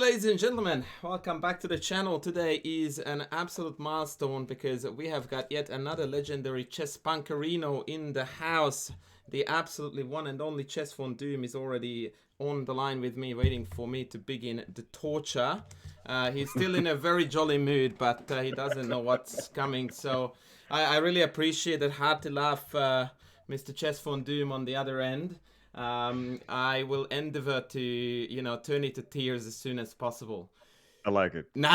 ladies and gentlemen, welcome back to the channel. Today is an absolute milestone because we have got yet another legendary chesspunkerino in the house. The absolutely one and only Chessvondoom is already on the line with me, waiting for me to begin the torture. He's still in a very jolly mood, but he doesn't know what's coming. So I really appreciate that hearty laugh, Mr. Chessvondoom on the other end. I will endeavor to, turn it to tears as soon as possible. I like it. No.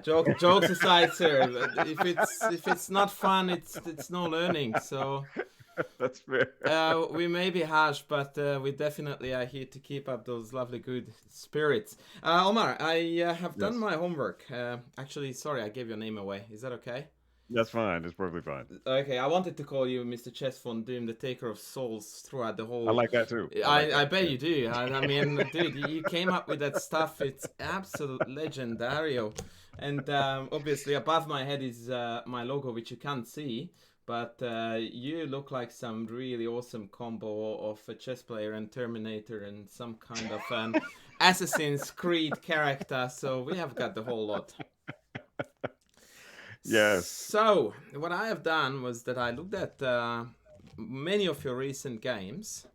Jokes aside, sir. If it's not fun, it's no learning. So That's fair. we may be harsh, but we definitely are here to keep up those lovely good spirits. Omar, I have done my homework. Actually, sorry, I gave your name away. Is that okay? That's fine. That's perfectly fine. Okay, I wanted to call you Mr. Chessvondoom, the taker of souls throughout the whole... I like that too. I bet you do. I mean, dude, you came up with that stuff. It's absolute legendario. And obviously above my head is my logo, which you can't see. But you look like some really awesome combo of a chess player and Terminator and some kind of an Assassin's Creed character. So we have got the whole lot. Yes. So, what I have done was that I looked at many of your recent games,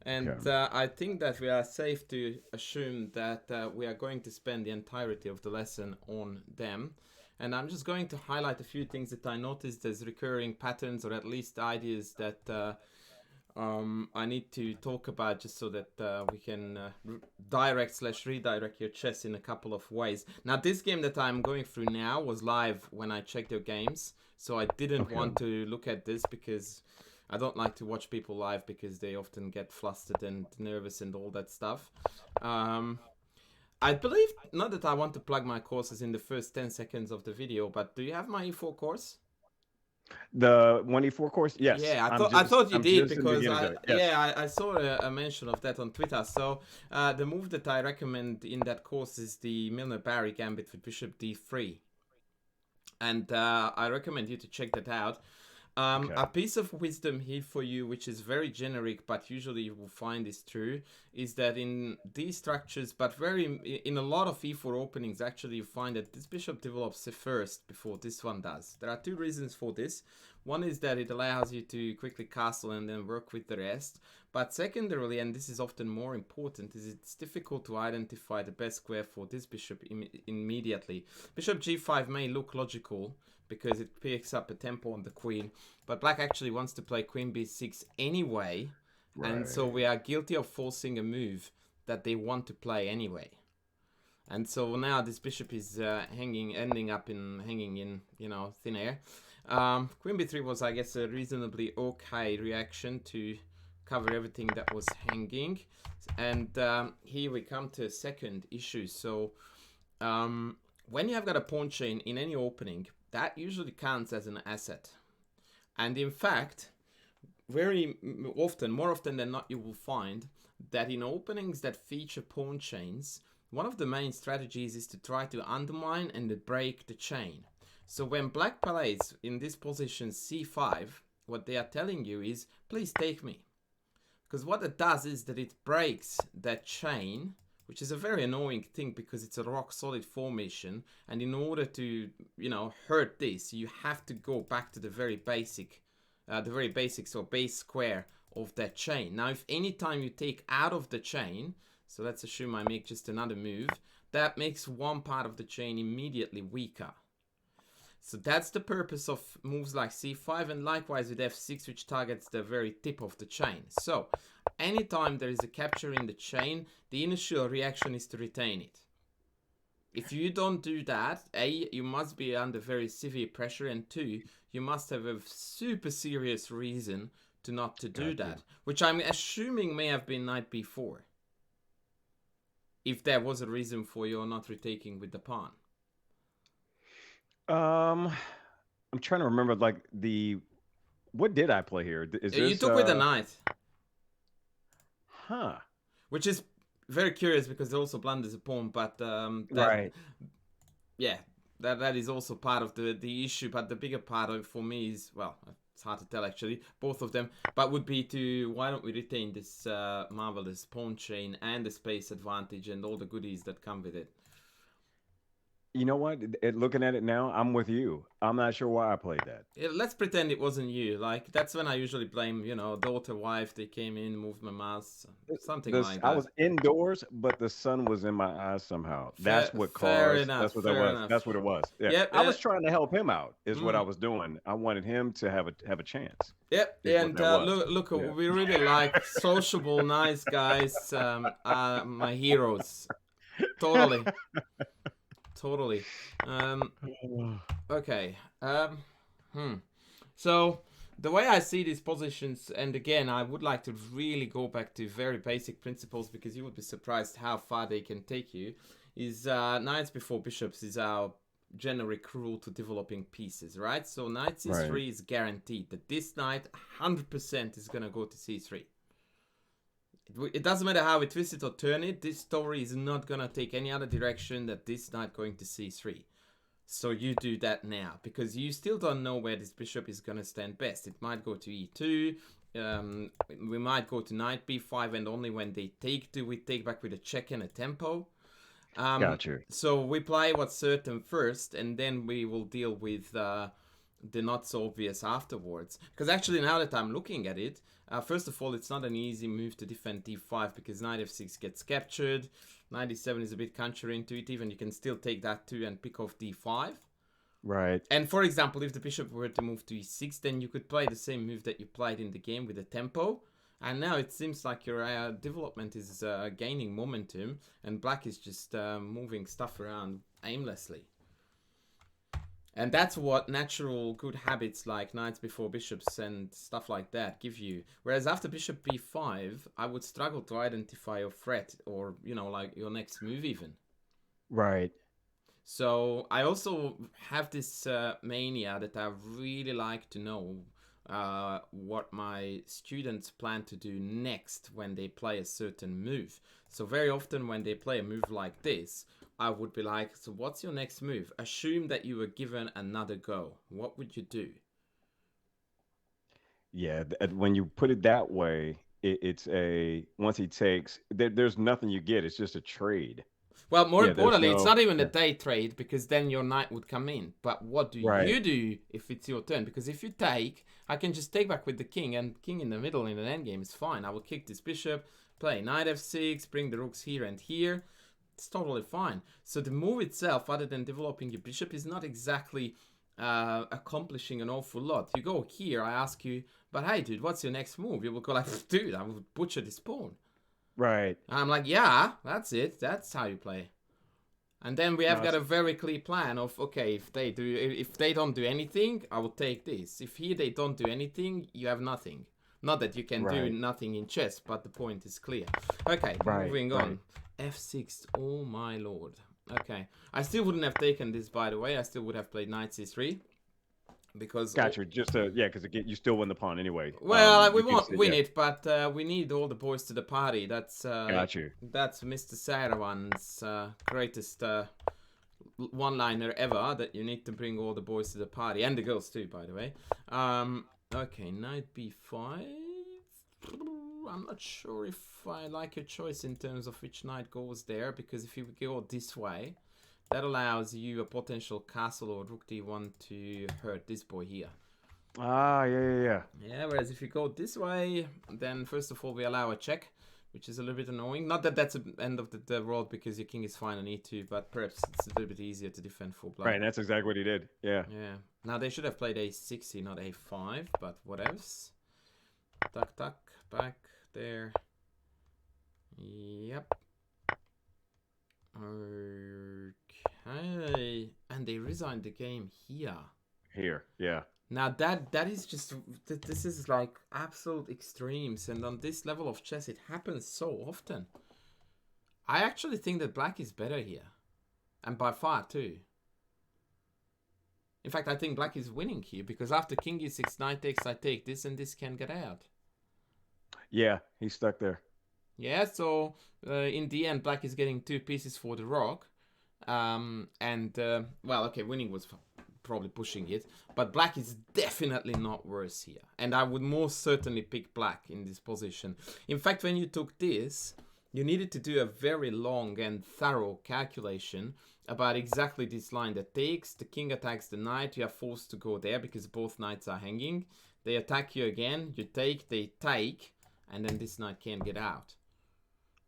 and I think that we are safe to assume that we are going to spend the entirety of the lesson on them. And I'm just going to highlight a few things that I noticed as recurring patterns, or at least ideas that I need to talk about, just so that we can direct/redirect your chess in a couple of ways. Now, this game that I'm going through now was live when I checked your games, so I didn't want to look at this because I don't like to watch people live because they often get flustered and nervous and all that stuff. I believe, not that I want to plug my courses in the first 10 seconds of the video, but do you have my E4 course? The 1E4 course? Yes. Yeah, I thought you did because I saw a mention of that on Twitter. So the move that I recommend in that course is the Milner-Barry gambit with bishop d3. And I recommend you to check that out. A piece of wisdom here for you, which is very generic, but usually you will find is true, is that in these structures, but in a lot of e4 openings, actually you find that this bishop develops first before this one does. There are two reasons for this. One is that it allows you to quickly castle and then work with the rest. But secondarily, and this is often more important, is it's difficult to identify the best square for this bishop immediately. Bishop g5 may look logical, because it picks up a tempo on the queen. But black actually wants to play queen b6 anyway. Right. And so we are guilty of forcing a move that they want to play anyway. And so now this bishop is ending up hanging in, thin air. Queen b3 was, I guess, a reasonably okay reaction to cover everything that was hanging. And here we come to a second issue. So when you have got a pawn chain in any opening, that usually counts as an asset. And in fact, very often, more often than not, you will find that in openings that feature pawn chains, one of the main strategies is to try to undermine and break the chain. So when black plays in this position c5, what they are telling you is, please take me. Because what it does is that it breaks that chain, which is a very annoying thing because it's a rock solid formation, and in order to hurt this, you have to go back to the very basic or base square of that chain. Now, if any time you take out of the chain, so let's assume I make just another move, that makes one part of the chain immediately weaker. So that's the purpose of moves like c5, and likewise with f6, which targets the very tip of the chain. So anytime there is a capture in the chain, the initial reaction is to retain it. If you don't do that, A, you must be under very severe pressure, and 2, you must have a super serious reason to not to do that, which I'm assuming may have been knight b4. If there was a reason for your not retaking with the pawn. I'm trying to remember, what did I play here? You took with the knight. Huh. Which is very curious because it also blunders a pawn, but right. Yeah, that is also part of the issue. But the bigger part of it for me is, well, it's hard to tell actually, both of them, but would be to, why don't we retain this marvelous pawn chain and the space advantage and all the goodies that come with it. You know what? Looking at it now, I'm with you. I'm not sure why I played that. Let's pretend it wasn't you. Like, that's when I usually blame, daughter, wife, they came in, moved my mouse, something like that. I was indoors, but the sun was in my eyes somehow. That's what fair caused. enough, That's what fair that was. enough. That's what it was. Yeah. Yep, I was trying to help him out. Is what I was doing. I wanted him to have a chance. Yep, and look, Yeah. we really like sociable, nice guys. My heroes. Totally. Totally. Okay. So the way I see these positions, and again, I would like to really go back to very basic principles because you would be surprised how far they can take you, is knights before bishops is our generally cruel to developing pieces, right? So knight c3 is guaranteed that this knight 100% is going to go to c3. It doesn't matter how we twist it or turn it, this story is not going to take any other direction that this knight going to c3. So you do that now, because you still don't know where this bishop is going to stand best. It might go to e2, we might go to knight b5, and only when they take, do we take back with a check and a tempo. Gotcha. So we play what's certain first, and then we will deal with the not so obvious afterwards. Because actually, now that I'm looking at it, first of all, it's not an easy move to defend d5 because knight f6 gets captured. Knight e7 is a bit counterintuitive, and you can still take that too and pick off d5. Right. And for example, if the bishop were to move to e6, then you could play the same move that you played in the game with the tempo. And now it seems like your development is gaining momentum, and black is just moving stuff around aimlessly. And that's what natural good habits like knights before bishops and stuff like that give you. Whereas after bishop b5, I would struggle to identify your threat or, like your next move even. Right. So I also have this mania that I really like to know what my students plan to do next when they play a certain move. So very often when they play a move like this, I would be like, so what's your next move? Assume that you were given another go. What would you do? Yeah, when you put it that way, it's once he takes, there's nothing you get. It's just a trade. Well, more importantly, it's not even a day trade because then your knight would come in. But what do you do if it's your turn? Because if you take, I can just take back with the king, and king in the middle in an endgame is fine. I will kick this bishop, play knight f6, bring the rooks here and here. It's totally fine. So the move itself, other than developing your bishop, is not exactly accomplishing an awful lot. You go here, I ask you, but hey, dude, what's your next move? You will go like, dude, I will butcher this pawn. Right. I'm like, yeah, that's it. That's how you play. And then we have got a very clear plan of, okay, if they don't do anything, I will take this. If here they don't do anything, you have nothing. Not that you can do nothing in chess, but the point is clear. Okay, moving on. f6, oh my lord. Okay, I still wouldn't have taken this, by the way. I still would have played knight c3. Because gotcha, because again, you still win the pawn anyway. Well, we won't win it, but we need all the boys to the party. That's gotcha. That's Mr. Sarawan's greatest one-liner ever. That you need to bring all the boys to the party, and the girls too, by the way. Okay, knight b5. I'm not sure if I like your choice in terms of which knight goes there, because if you go this way, that allows you a potential castle or rook d1 to hurt this boy here. Ah, yeah. Yeah, whereas if you go this way, then first of all we allow a check, which is a little bit annoying. Not that that's the end of the world because your king is fine on e2, but perhaps it's a little bit easier to defend full black. Right, that's exactly what he did. Yeah. Yeah. Now they should have played a6 here, not a5, but what else? Tuck, tuck, back there. Yep. Okay, and they resigned the game here. Here, yeah. Now that is just, this is like absolute extremes, and on this level of chess it happens so often. I actually think that black is better here, and by far too. In fact, I think black is winning here because after king e6, knight takes, I take this, and this can get out. Yeah, he's stuck there. Yeah, so in the end, black is getting 2 pieces for the rock. Well, okay, winning was probably pushing it. But black is definitely not worse here. And I would most certainly pick black in this position. In fact, when you took this, you needed to do a very long and thorough calculation about exactly this line that takes. The king attacks the knight. You are forced to go there because both knights are hanging. They attack you again. You take, they take. And then this knight can't get out.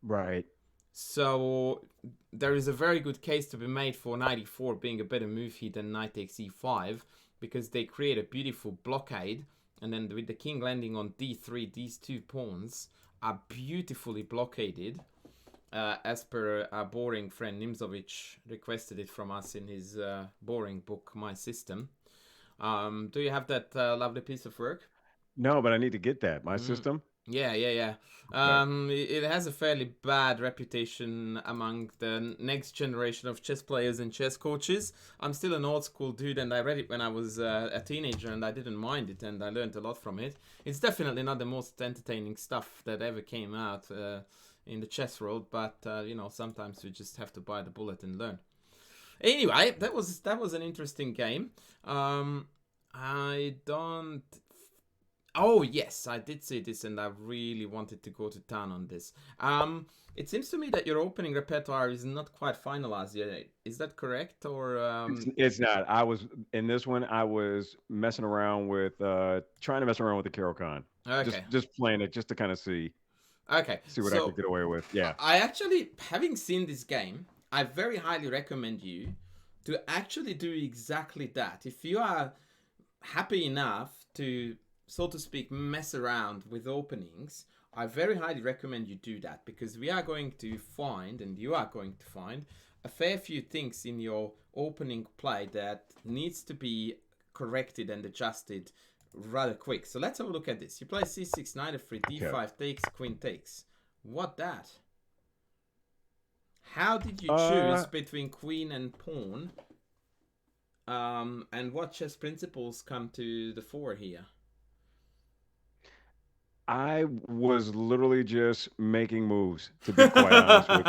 Right. So there is a very good case to be made for knight e4 being a better move here than knight takes e5, because they create a beautiful blockade, and then with the king landing on d3, these two pawns are beautifully blockaded, as per our boring friend Nimzovic requested it from us in his boring book, My System. Do you have that lovely piece of work? No, but I need to get that. My System? Yeah. Okay. It has a fairly bad reputation among the next generation of chess players and chess coaches. I'm still an old school dude, and I read it when I was a teenager, and I didn't mind it, and I learned a lot from it. It's definitely not the most entertaining stuff that ever came out in the chess world, but you know, sometimes we just have to bite the bullet and learn. Anyway, that was an interesting game. I don't. Oh yes, I did see this, and I really wanted to go to town on this. It seems to me that your opening repertoire is not quite finalized yet. Is that correct, or? It's not. I was in this one. I was messing around with, trying to mess around with the Carol Con. Okay. Just playing it, just to kind of see Okay. what I could get away with. Yeah. I actually, having seen this game, I very highly recommend you to actually do exactly that. If you are happy enough to, so to speak, mess around with openings, I very highly recommend you do that, because we are going to find, and you are going to find, a fair few things in your opening play that needs to be corrected and adjusted rather quick. So let's have a look at this. You play c6, knight f3, d5 takes, queen takes. What that? How did you choose between queen and pawn? And what chess principles come to the fore here? I was literally just making moves, to be quite honest with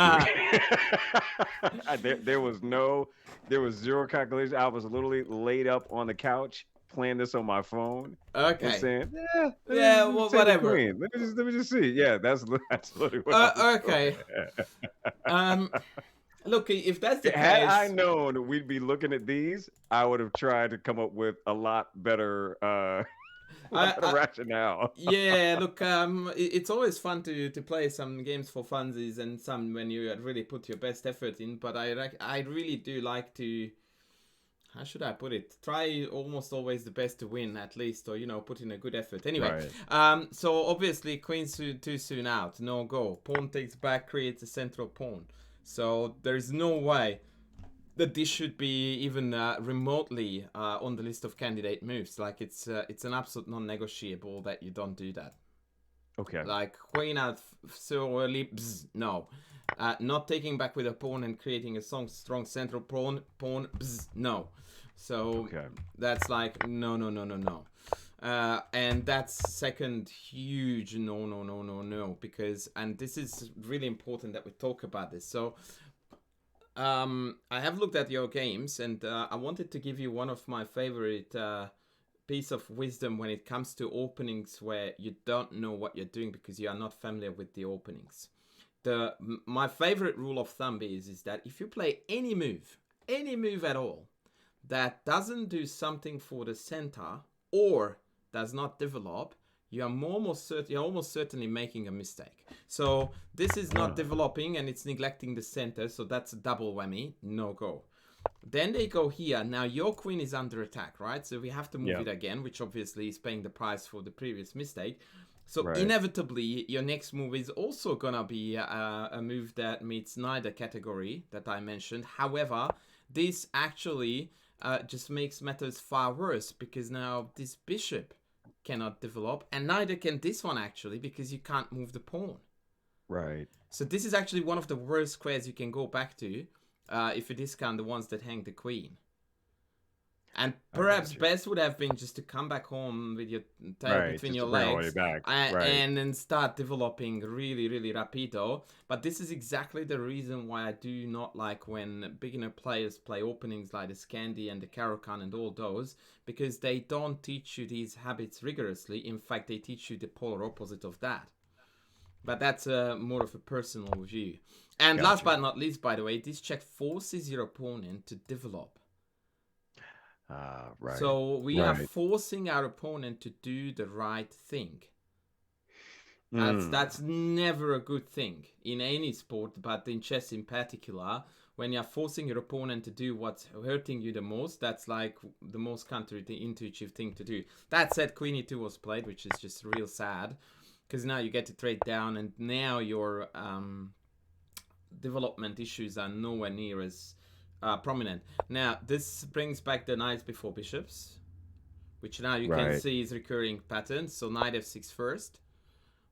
you. There was zero calculation. I was literally laid up on the couch playing this on my phone. Okay. And saying, well, whatever. Let me just see. Yeah, that's literally what I was okay. Look, if that's the case, had I known we'd be looking at these, I would have tried to come up with a lot better rationale. Yeah, look, it's always fun to play some games for funsies and some when you really put your best effort in. But I really do like to, how should I put it? Try almost always the best to win, at least, or, you know, put in a good effort. Anyway, right. So obviously queen too soon out, no go. Pawn takes back, creates a central pawn. So there's no way that this should be even remotely on the list of candidate moves. Like, it's an absolute non-negotiable that you don't do that. Okay. Like, queen out so early, no. Not taking back with a pawn and creating a strong central pawn, no. So that's like, no. And that's second huge no, because, and this is really important that we talk about this. So I have looked at your games, and I wanted to give you one of my favorite piece of wisdom when it comes to openings where you don't know what you're doing because you are not familiar with the openings. My favorite rule of thumb is that if you play any move at all that doesn't do something for the center or does not develop, you're almost certainly making a mistake. So this is not developing and it's neglecting the center, so that's a double whammy, no go. Then they go here. Now your queen is under attack, right? So we have to move it again, which obviously is paying the price for the previous mistake. So inevitably, your next move is also gonna be a move that meets neither category that I mentioned. However, this actually just makes matters far worse, because now this bishop cannot develop, and neither can this one actually, because you can't move the pawn. Right. So this is actually one of the worst squares you can go back to if you discount the ones that hang the queen. And perhaps best would have been just to come back home with your tail between your legs and then start developing really, really rapido. But this is exactly the reason why I do not like when beginner players play openings like the Scandi and the Caro-Kann and all those, because they don't teach you these habits rigorously. In fact, they teach you the polar opposite of that. But that's more of a personal view. And last but not least, by the way, this check forces your opponent to develop. Right. So we are forcing our opponent to do the right thing. That's never a good thing in any sport, but in chess in particular. When you're forcing your opponent to do what's hurting you the most, that's like the most counterintuitive thing to do. That said, Queen E2 was played, which is just real sad, because now you get to trade down, and now your development issues are nowhere near as prominent. Now, this brings back the knights before bishops, which now you can see is recurring pattern. So knight f6 first.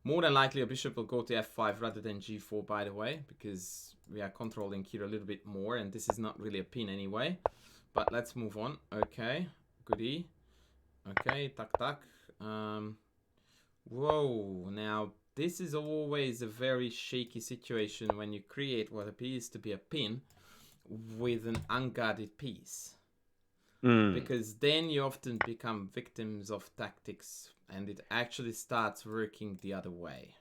More than likely a bishop will go to f5 rather than g4, by the way, because we are controlling here a little bit more, and this is not really a pin anyway. But let's move on. Okay, goodie. Okay, tak. Whoa, now this is always a very shaky situation when you create what appears to be a pin with an unguarded piece. Because then you often become victims of tactics and it actually starts working the other way.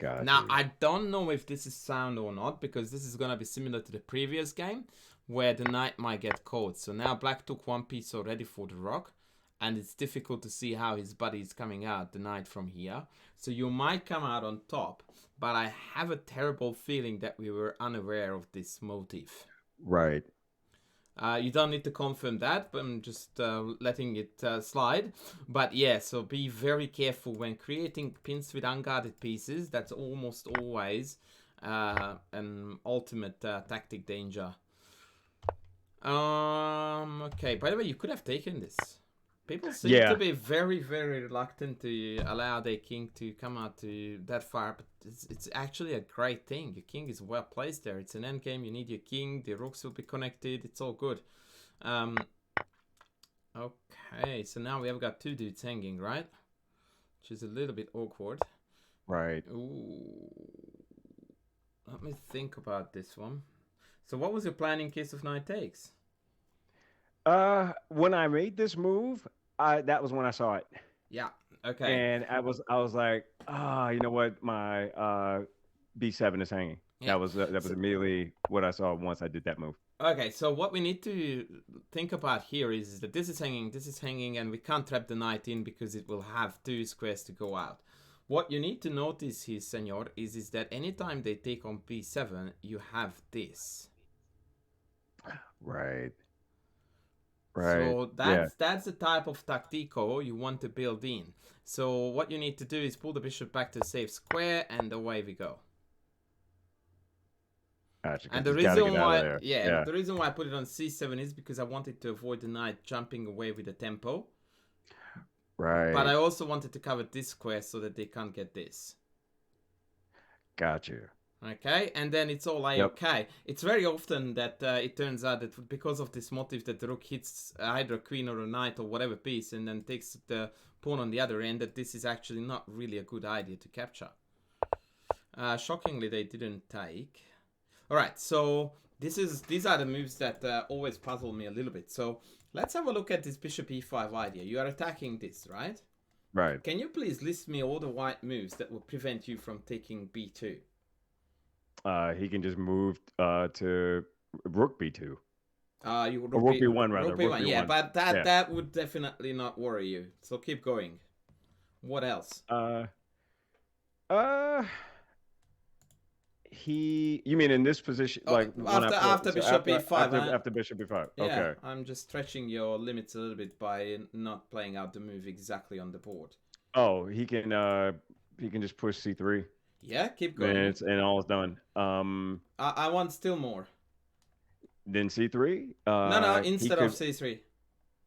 Now, I don't know if this is sound or not, because this is going to be similar to the previous game where the knight might get caught. So now black took one piece already for the rock, and it's difficult to see how his buddy is coming out, the knight, from here. So you might come out on top, but I have a terrible feeling that we were unaware of this motive. Right. You don't need to confirm that, but I'm just letting it slide. But yeah, so be very careful when creating pins with unguarded pieces. That's almost always an ultimate tactic danger. Okay, by the way, you could have taken this. People seem to be very, very reluctant to allow their king to come out to that far, but it's actually a great thing. Your king is well placed there. It's an endgame. You need your king. The rooks will be connected. It's all good. Okay, so now we have got two dudes hanging, right? Which is a little bit awkward. Right. Ooh. Let me think about this one. So what was your plan in case of knight takes? When I made this move, that was when I saw it. Yeah. Okay. And I was like, you know what? My B7 is hanging. Yeah. That was immediately what I saw once I did that move. Okay, so what we need to think about here is that this is hanging, and we can't trap the knight in because it will have two squares to go out. What you need to notice here, senor, is that anytime they take on B7, you have this. Right. So that's the type of tactico you want to build in. So what you need to do is pull the bishop back to a safe square, and away we go. Gotcha, and the reason why, the reason why I put it on c7 is because I wanted to avoid the knight jumping away with the tempo. Right. But I also wanted to cover this square so that they can't get this. Gotcha. Okay, and then it's all okay. It's very often that it turns out that because of this motive that the rook hits either a queen or a knight or whatever piece and then takes the pawn on the other end, that this is actually not really a good idea to capture. Shockingly, they didn't take. Alright, so these are the moves that always puzzle me a little bit. So let's have a look at this bishop e5 idea. You are attacking this, right? Right. Can you please list me all the white moves that will prevent you from taking b2? He can just move to rook b2. Rook b1 rather. Rook b1, yeah, but that would definitely not worry you. So keep going. What else? You mean in this position, like after bishop e5? After bishop e5. Yeah, okay. I'm just stretching your limits a little bit by not playing out the move exactly on the board. Oh, he can just push c3. Yeah, keep going. And all is done. I want still more. Then c3. No, instead of c3.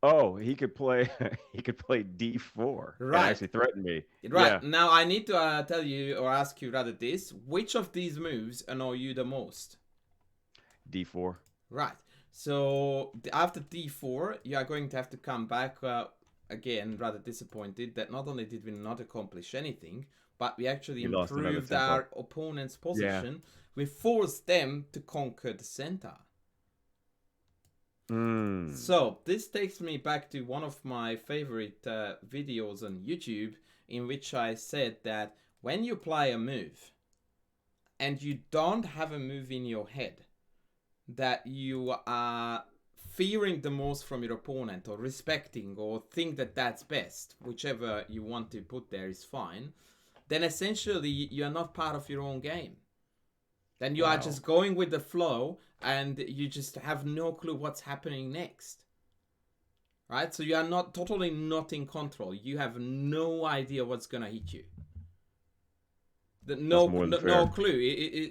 Oh, he could play d4. Right. And actually threaten me. Right. Yeah. Now I need to tell you or ask you rather this: which of these moves annoy you the most? d4. Right. So after d4, you are going to have to come back again, rather disappointed that not only did we not accomplish anything, but we actually improved our opponent's position. Yeah. We forced them to conquer the center. So this takes me back to one of my favorite videos on YouTube, in which I said that when you play a move and you don't have a move in your head that you are fearing the most from your opponent, or respecting, or think that that's best, whichever you want to put there is fine, then essentially you are not part of your own game. Then you are just going with the flow, and you just have no clue what's happening next. Right? So you are not totally not in control. You have no idea what's gonna hit you. No clue.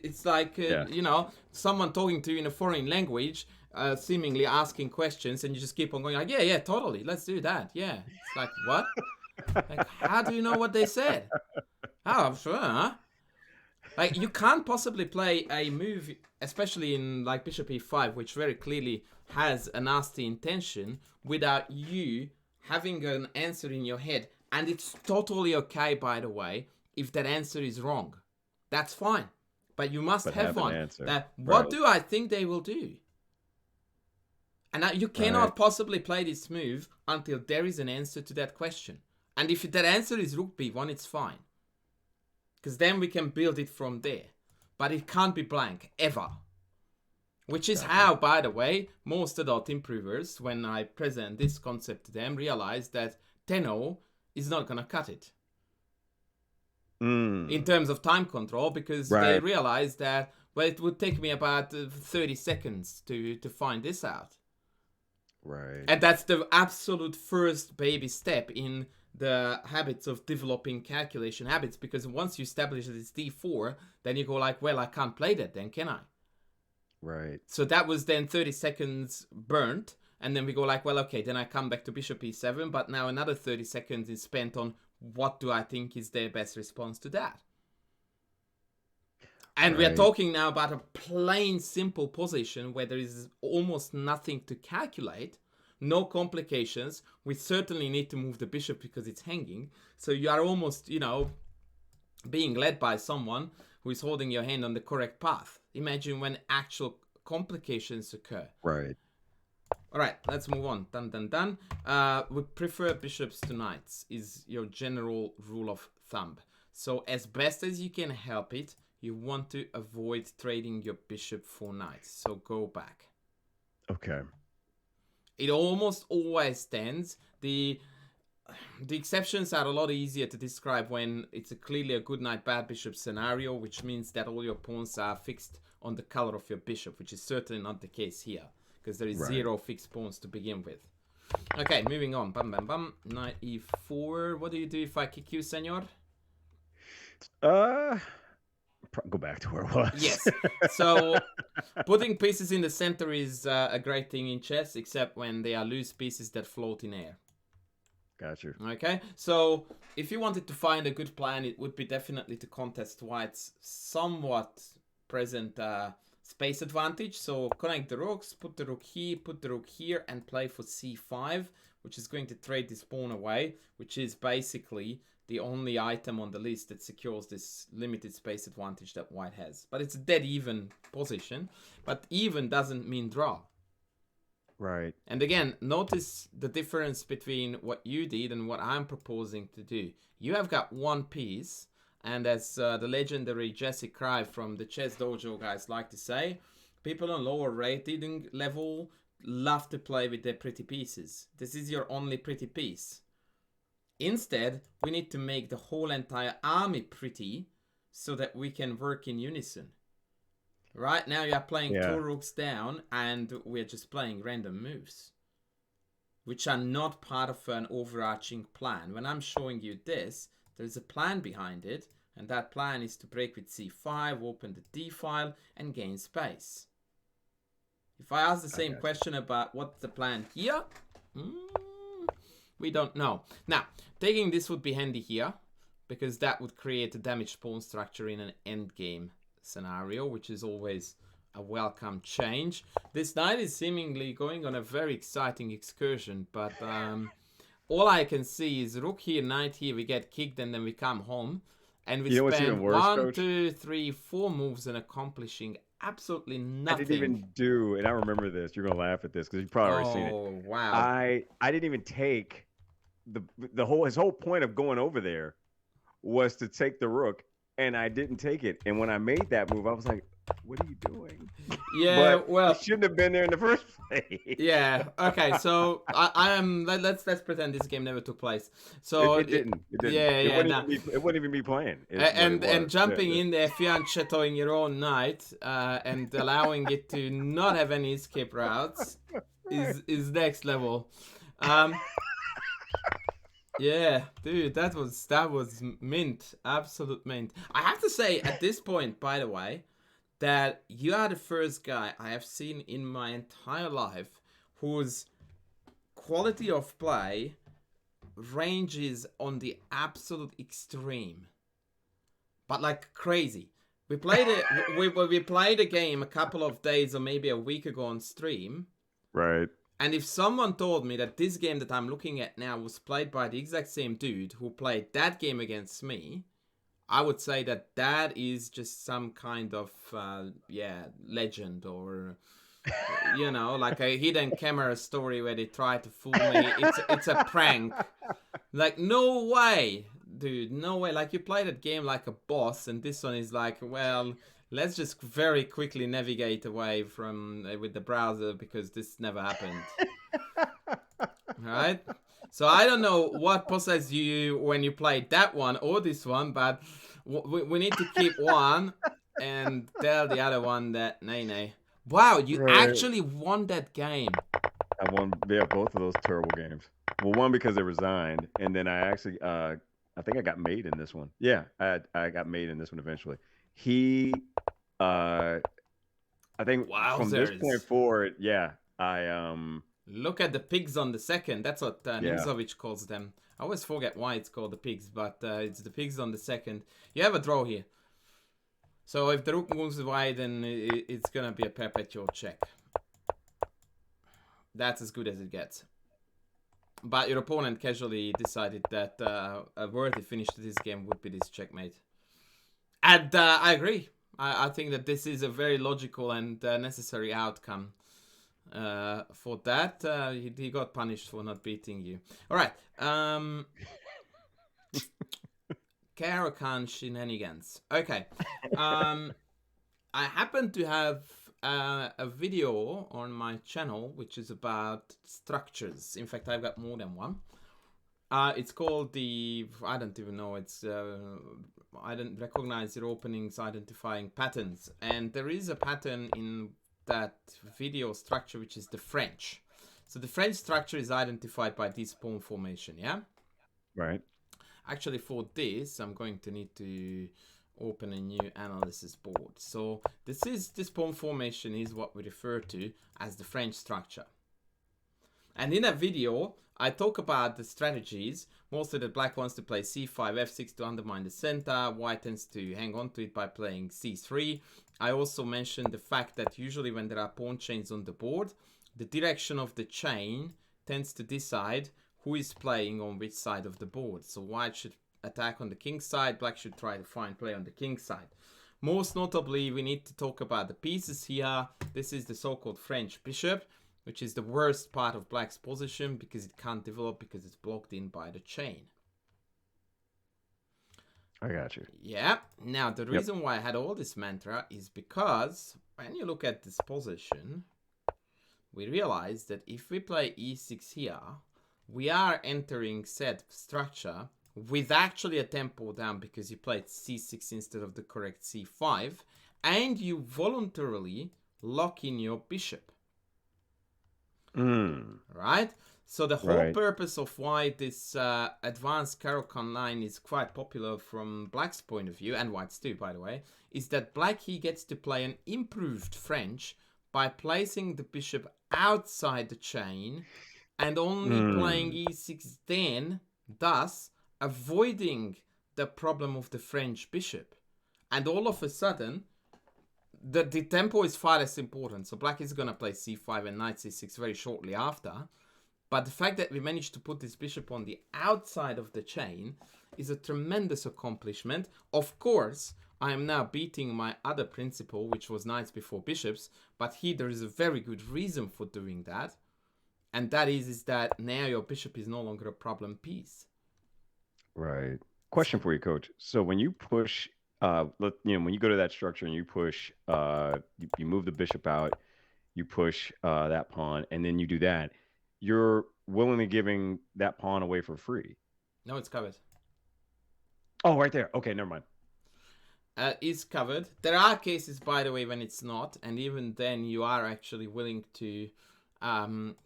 It's like you know, someone talking to you in a foreign language, seemingly asking questions, and you just keep on going like, yeah, totally, let's do that. Yeah, it's like, what? Like, how do you know what they said? Oh, I'm sure, huh? Like, you can't possibly play a move, especially in like bishop e5, which very clearly has a nasty intention, without you having an answer in your head. And it's totally okay, by the way, if that answer is wrong. That's fine. But you must have one. Answer. What do I think they will do? And now you cannot possibly play this move until there is an answer to that question. And if that answer is rook b1, it's fine. Because then we can build it from there. But it can't be blank, ever. Which is how, by the way, most adult improvers, when I present this concept to them, realize that 10-0 is not going to cut it. In terms of time control, because they realize that, well, it would take me about 30 seconds to find this out. Right. And that's the absolute first baby step in the habits of developing calculation habits, because once you establish that it's d4, then you go like, well, I can't play that then, can I? Right. So that was then 30 seconds burnt, and then we go like, well, okay, then I come back to bishop e7, but now another 30 seconds is spent on what do I think is their best response to that. And we are talking now about a plain simple position where there is almost nothing to calculate, no complications. We certainly need to move the bishop because it's hanging. So you are almost, you know, being led by someone who is holding your hand on the correct path. Imagine when actual complications occur. Right. All right, let's move on. Done. We prefer bishops to knights is your general rule of thumb. So as best as you can help it, you want to avoid trading your bishop for knights. So go back. Okay. It almost always stands. The exceptions are a lot easier to describe when it's clearly a good knight, bad bishop scenario, which means that all your pawns are fixed on the color of your bishop, which is certainly not the case here, because there is zero fixed pawns to begin with. Okay, moving on. Bam. Knight e4. What do you do if I kick you, senor? Go back to where it was. Yes. So putting pieces in the center is a great thing in chess, except when they are loose pieces that float in air. Gotcha. Okay, so if you wanted to find a good plan, it would be definitely to contest white's somewhat present space advantage. So connect the rooks, put the rook here, and play for c5, which is going to trade this pawn away, which is basically the only item on the list that secures this limited space advantage that white has. But it's a dead even position, but even doesn't mean draw. Right. And again, notice the difference between what you did and what I'm proposing to do. You have got one piece, and as the legendary Jesse Cry from the Chess Dojo guys like to say, people on lower rating level love to play with their pretty pieces. This is your only pretty piece. Instead, we need to make the whole entire army pretty so that we can work in unison. Right now you are playing 2 rooks down, and we're just playing random moves, which are not part of an overarching plan. When I'm showing you this, there's a plan behind it, and that plan is to break with c5, open the d file, and gain space. If I ask the same question about what's the plan here, we don't know. Now, taking this would be handy here, because that would create a damaged pawn structure in an endgame scenario, which is always a welcome change. This knight is seemingly going on a very exciting excursion, but all I can see is rook here, knight here, we get kicked and then we come home. And we spend worse, 1, Coach? 2, 3, 4 moves and accomplishing absolutely nothing. I didn't even do, and I remember this. You're gonna laugh at this because you've probably already seen it. Oh wow! I didn't even take his whole point of going over there was to take the rook, and I didn't take it. And when I made that move, I was like, "What are you doing?" Yeah, but well, you shouldn't have been there in the first place. Yeah. Okay. So I am. Let's pretend this game never took place. So it didn't. It didn't. Yeah. It wouldn't even be playing. And jumping in there, fianchettoing your own knight, and allowing it to not have any escape routes is next level. Yeah, dude, that was mint, absolute mint. I have to say, at this point, by the way, that you are the first guy I have seen in my entire life whose quality of play ranges on the absolute extreme, but like crazy. We played it. we played a game a couple of days or maybe a week ago on stream, right? And if someone told me that this game that I'm looking at now was played by the exact same dude who played that game against me, I would say that is just some kind of, legend or, like a hidden camera story where they try to fool me. It's a prank. Like, no way, dude, no way. Like, you play that game like a boss, and this one is like, well, let's just very quickly navigate away from with the browser because this never happened. Right? So I don't know what possessed you when you played that one or this one, but we need to keep one and tell the other one that nay. Wow, you actually won that game. I won, both of those terrible games. Well, one because they resigned, and then I actually, I think I got made in this one. Yeah, I got made in this one eventually. I think from this point forward, Look at the pigs on the second. That's what Nimzovich calls them. I always forget why it's called the pigs, but it's the pigs on the second. You have a draw here. So if the rook moves wide, then it's going to be a perpetual check. That's as good as it gets. But your opponent casually decided that a worthy finish to this game would be this checkmate. And I agree. I think that this is a very logical and necessary outcome. For that, he got punished for not beating you. All right. Caro-Kann shenanigans. Okay. I happen to have a video on my channel which is about structures. In fact, I've got more than one. It's called I don't even know. It's I don't recognize your openings, identifying patterns, and there is a pattern in that video structure which is the French. So the French structure is identified by this pawn formation. Yeah. Right. Actually, for this, I'm going to need to open a new analysis board. So this pawn formation is what we refer to as the French structure. And in that video, I talk about the strategies. Mostly that black wants to play c5, f6 to undermine the center. White tends to hang on to it by playing c3. I also mentioned the fact that usually when there are pawn chains on the board, the direction of the chain tends to decide who is playing on which side of the board. So white should attack on the king side, black should try to find play on the king side. Most notably, we need to talk about the pieces here. This is the so-called French bishop, which is the worst part of black's position because it can't develop because it's blocked in by the chain. I got you. Yeah. Now, the reason why I had all this mantra is because when you look at this position, we realize that if we play e6 here, we are entering said structure with actually a tempo down because you played c6 instead of the correct c5, and you voluntarily lock in your bishop. Right? So the whole purpose of why this advanced Caro-Kann line is quite popular from black's point of view, and white's too, by the way, is that black he gets to play an improved French by placing the bishop outside the chain and only playing e6 then, thus avoiding the problem of the French bishop. And all of a sudden, the tempo is far less important. So black is gonna play c5 and knight c6 very shortly after. But the fact that we managed to put this bishop on the outside of the chain is a tremendous accomplishment. Of course, I am now beating my other principle, which was knights before bishops. But here there is a very good reason for doing that. And that is that now your bishop is no longer a problem piece. Right. Question for you, coach. So when you push, when you go to that structure and you push, you move the bishop out, you push that pawn, and then you do that, you're willingly giving that pawn away for free. No, it's covered. Oh, right there. Okay, never mind. Is covered. There are cases, by the way, when it's not, and even then you are actually willing to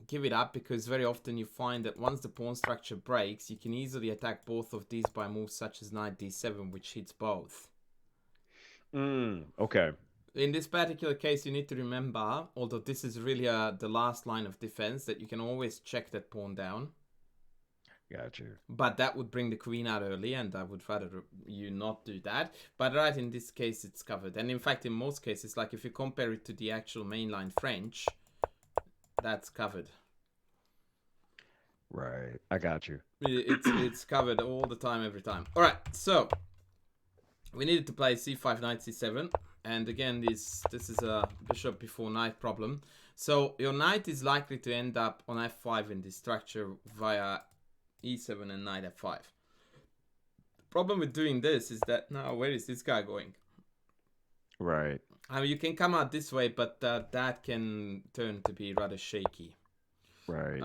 give it up, because very often you find that once the pawn structure breaks, you can easily attack both of these by moves such as knight d7, which hits both. Okay. In this particular case, you need to remember, although this is really the last line of defense, that you can always check that pawn down. Gotcha. But that would bring the queen out early, and I would rather you not do that. But right, in this case, it's covered. And in fact, in most cases, like if you compare it to the actual mainline French, that's covered. Right. I got you. It's covered all the time, every time. All right, so we needed to play c5, knight c7. And again, this is a bishop before knight problem. So your knight is likely to end up on f5 in this structure via e7 and knight f5. The problem with doing this is that now, where is this guy going? Right. I mean, you can come out this way, but that can turn to be rather shaky. Right.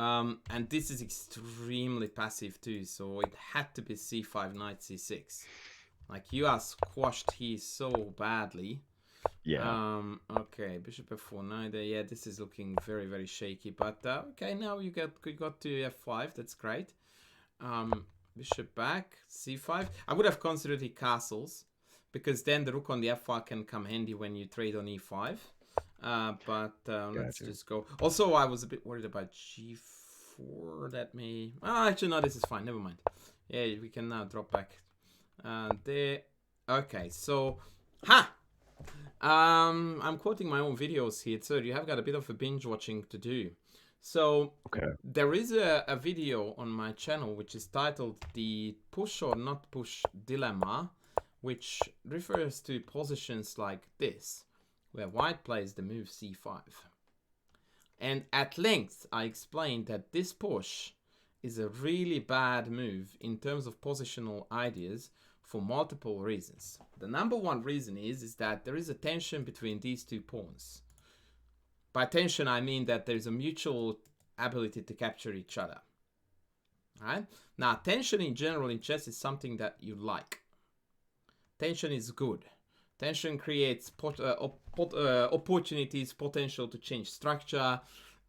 And this is extremely passive too, so it had to be c5, knight c6. Like, you are squashed here so badly. Yeah. Okay, bishop f4, knight there. Yeah, this is looking very, very shaky. But okay, now you got to f5. That's great. Bishop back, c5. I would have considered he castles, because then the rook on the f5 can come handy when you trade on e5. But let's just go. Also, I was a bit worried about g4. That may... Oh, actually, no, this is fine. Never mind. Yeah, we can now drop back. There. Okay, so... Ha! I'm quoting my own videos here, so you have got a bit of a binge watching to do. So, there is a video on my channel which is titled The Push or Not Push Dilemma, which refers to positions like this, where white plays the move c5. And at length, I explained that this push is a really bad move in terms of positional ideas for multiple reasons. The number one reason is that there is a tension between these two pawns. By tension, I mean that there is a mutual ability to capture each other. Right? Now, tension in general in chess is something that you like. Tension is good. Tension creates opportunities, potential to change structure.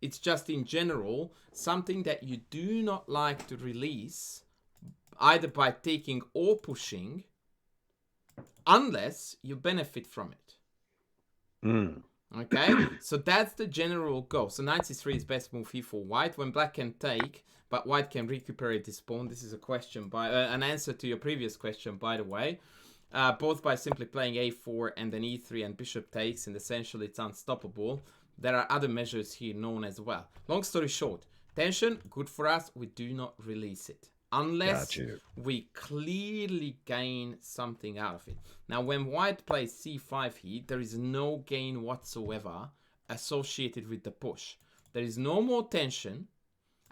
It's just in general something that you do not like to release, either by taking or pushing, unless you benefit from it. Okay, so that's the general goal. So knight c3 is best move here for white when black can take, but white can recuperate his pawn. This is a question by an answer to your previous question, by the way. Both by simply playing a4 and then e3 and bishop takes, and essentially it's unstoppable. There are other measures here known as well. Long story short, tension, good for us. We do not release it unless we clearly gain something out of it. Now, when white plays c5 here, there is no gain whatsoever associated with the push. There is no more tension,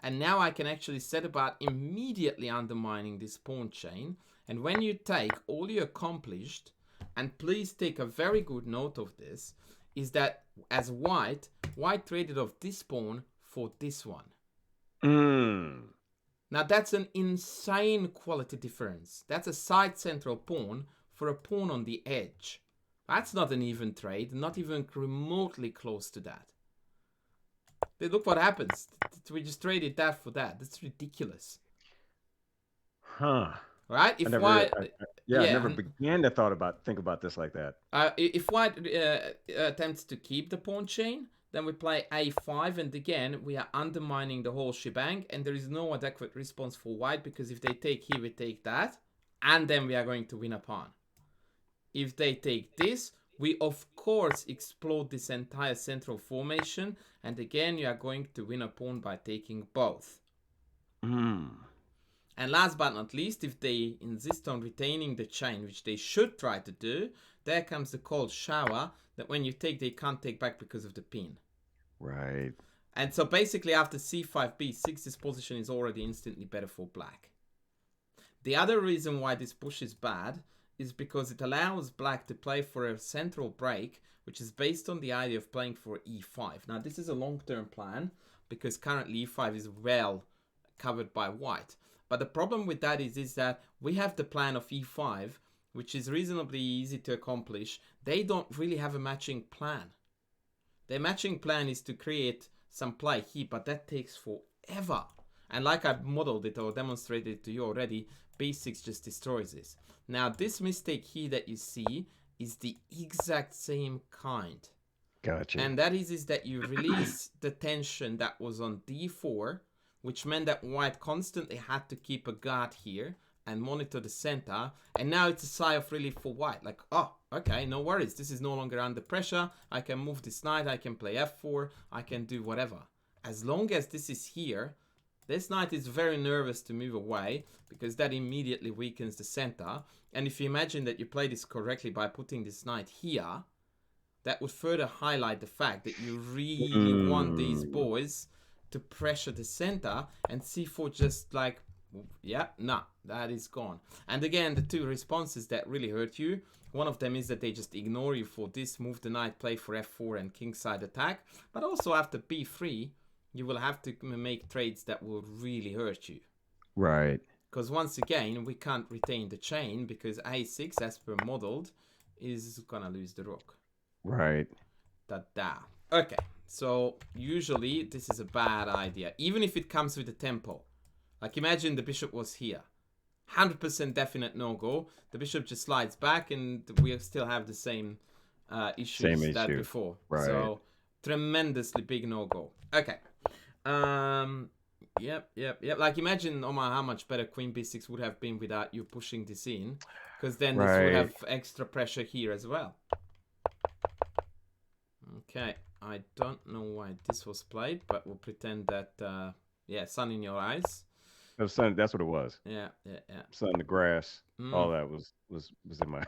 and now I can actually set about immediately undermining this pawn chain. And when you take, all you accomplished, and please take a very good note of this, is that as white traded off this pawn for this one. Now that's an insane quality difference. That's a side central pawn for a pawn on the edge. That's not an even trade, not even remotely close to that. Look what happens. We just traded that for that. That's ridiculous. Huh. Right? If white, I never began to think about this like that. If white attempts to keep the pawn chain, then we play a5, and again we are undermining the whole shebang, and there is no adequate response for white, because if they take here, we take that, and then we are going to win a pawn. If they take this, we of course explode this entire central formation, and again you are going to win a pawn by taking both. And last but not least, if they insist on retaining the chain, which they should try to do, there comes the cold shower that when you take, they can't take back because of the pin. Right. And so basically after c5, b6, this position is already instantly better for black. The other reason why this push is bad is because it allows black to play for a central break, which is based on the idea of playing for e5. Now this is a long-term plan because currently e5 is well covered by white. But the problem with that is that we have the plan of e5, which is reasonably easy to accomplish. They don't really have a matching plan. Their matching plan is to create some play here, but that takes forever. And like I've modeled it or demonstrated it to you already, b6 just destroys this. Now this mistake here that you see is the exact same kind. Gotcha. And that is that you release the tension that was on d4, which meant that white constantly had to keep a guard here and monitor the center. And now it's a sigh of relief for white. Like, oh, okay, no worries. This is no longer under pressure. I can move this knight. I can play f4. I can do whatever. As long as this is here, this knight is very nervous to move away because that immediately weakens the center. And if you imagine that you play this correctly by putting this knight here, that would further highlight the fact that you really want these boys to pressure the center, and c4 just like, yeah, nah, that is gone. And again, the two responses that really hurt you, one of them is that they just ignore you for this, move the knight, play for f4 and kingside attack. But also after b3, you will have to make trades that will really hurt you. Right. Because once again, we can't retain the chain because a6, as per modeled, is gonna lose the rook. Right. Da-da. Okay. So usually this is a bad idea, even if it comes with a tempo. Like imagine the bishop was here. 100% definite no-go. The bishop just slides back and we still have the same issues that before. Right. So tremendously big no-go. Okay. Yep. Like imagine, Omar, how much better queen b6 would have been without you pushing this in. Because then this would have extra pressure here as well. Okay. I don't know why this was played, but we'll pretend that, yeah, sun in your eyes. No, sun, that's what it was. Yeah. Sun, the grass, all that was in my...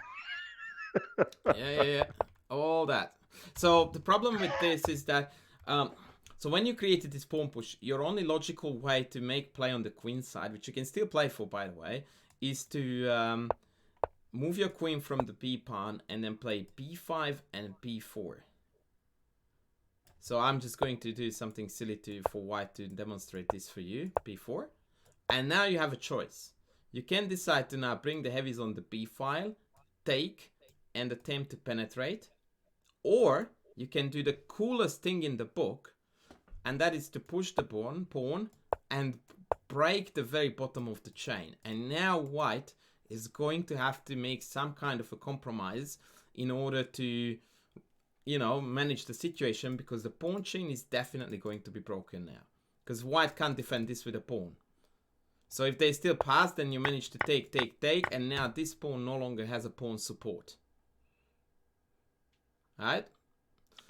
yeah. All that. So the problem with this is that, so when you created this pawn push, your only logical way to make play on the queen side, which you can still play for, by the way, is to move your queen from the b pawn and then play b5 and b4. So I'm just going to do something silly for white to demonstrate this for you, b4. And now you have a choice. You can decide to now bring the heavies on the b file, take, and attempt to penetrate. Or you can do the coolest thing in the book, and that is to push the pawn and break the very bottom of the chain. And now white is going to have to make some kind of a compromise in order to, you know, manage the situation, because the pawn chain is definitely going to be broken now. Because white can't defend this with a pawn. So if they still pass, then you manage to take, and now this pawn no longer has a pawn support. Alright?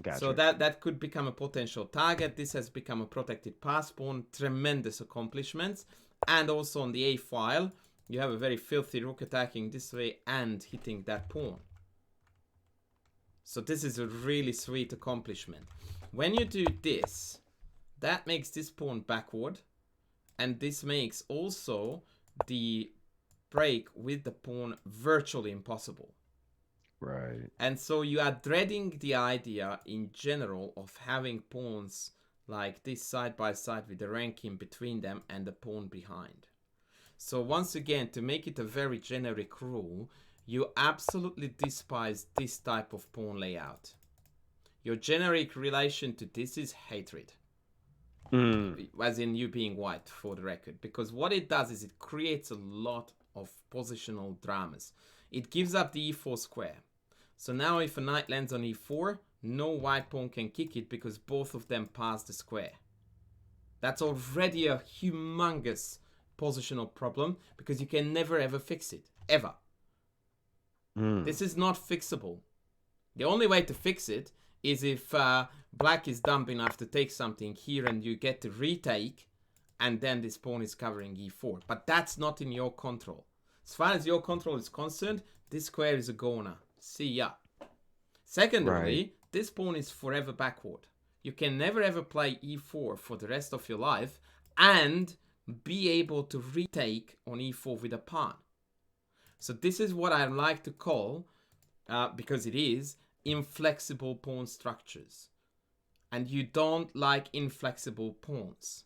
Gotcha. So that could become a potential target. This has become a protected pass pawn. Tremendous accomplishments. And also on the a file, you have a very filthy rook attacking this way and hitting that pawn. So this is a really sweet accomplishment. When you do this, that makes this pawn backward. And this makes also the break with the pawn virtually impossible. Right. And so you are dreading the idea in general of having pawns like this side by side with the rank in between them and the pawn behind. So once again, to make it a very generic rule, you absolutely despise this type of pawn layout. Your generic relation to this is hatred. As in you being white, for the record. Because what it does is it creates a lot of positional dramas. It gives up the e4 square. So now if a knight lands on e4, no white pawn can kick it because both of them pass the square. That's already a humongous positional problem because you can never ever fix it. Ever. This is not fixable. The only way to fix it is if black is dumb enough to take something here and you get to retake, and then this pawn is covering e4. But that's not in your control. As far as your control is concerned, this square is a goner. See ya. Secondarily, this pawn is forever backward. You can never ever play e4 for the rest of your life and be able to retake on e4 with a pawn. So this is what I like to call, because it is, inflexible pawn structures. And you don't like inflexible pawns.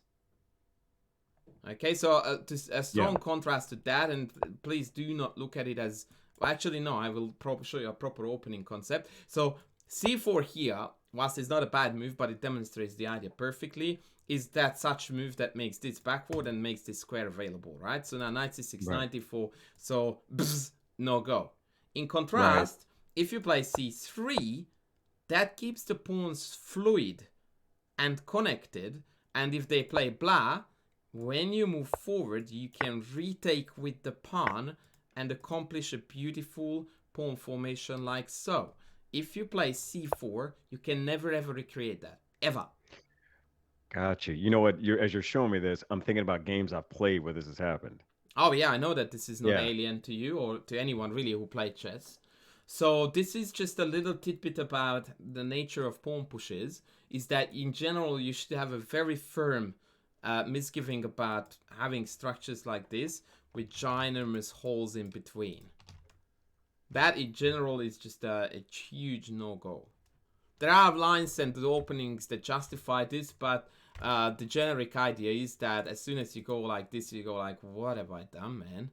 Okay, so a strong contrast to that, and please do not look at it as... Actually, no, I will show you a proper opening concept. So c4 here, whilst it's not a bad move, but it demonstrates the idea perfectly, is that such move that makes this backward and makes this square available, right? So now knight c6, knight e4, so bzz, no go. In contrast, if you play c3, that keeps the pawns fluid and connected, and if they play blah, when you move forward, you can retake with the pawn and accomplish a beautiful pawn formation like so. If you play c4, you can never ever recreate that, ever. Gotcha. You know what? As you're showing me this, I'm thinking about games I've played where this has happened. Oh yeah, I know that this is not alien to you or to anyone really who played chess. So this is just a little tidbit about the nature of pawn pushes, is that in general you should have a very firm misgiving about having structures like this with ginormous holes in between. That in general is just a huge no-go. There are lines and openings that justify this, but the generic idea is that as soon as you go like this, you go like, what have I done, man?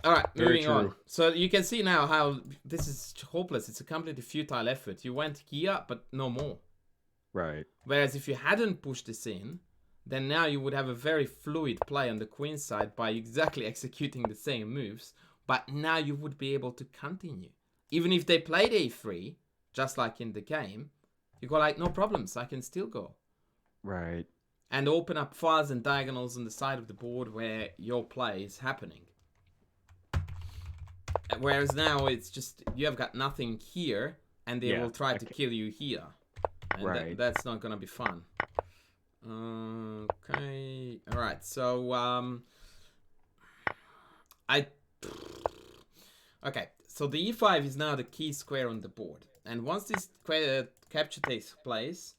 Alright, moving on. So you can see now how this is hopeless. It's a completely futile effort. You went here, but no more. Right. Whereas if you hadn't pushed this in, then now you would have a very fluid play on the queen side by exactly executing the same moves. But now you would be able to continue. Even if they played a3, just like in the game, you go like, no problems, I can still go. Right. And open up files and diagonals on the side of the board where your play is happening. Whereas now it's just, you have got nothing here, and they will try to kill you here. And that's not gonna be fun. Okay. Alright, so, okay, so the e5 is now the key square on the board. And once this capture takes place,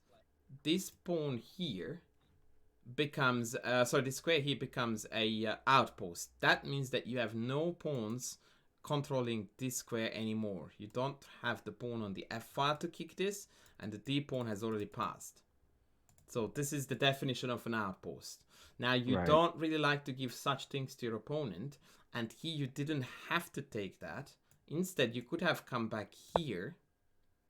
this pawn here becomes, this square here becomes a outpost. That means that you have no pawns controlling this square anymore. You don't have the pawn on the f file to kick this, and the d pawn has already passed. So this is the definition of an outpost. Now you don't really like to give such things to your opponent, and here you didn't have to take that. Instead, you could have come back here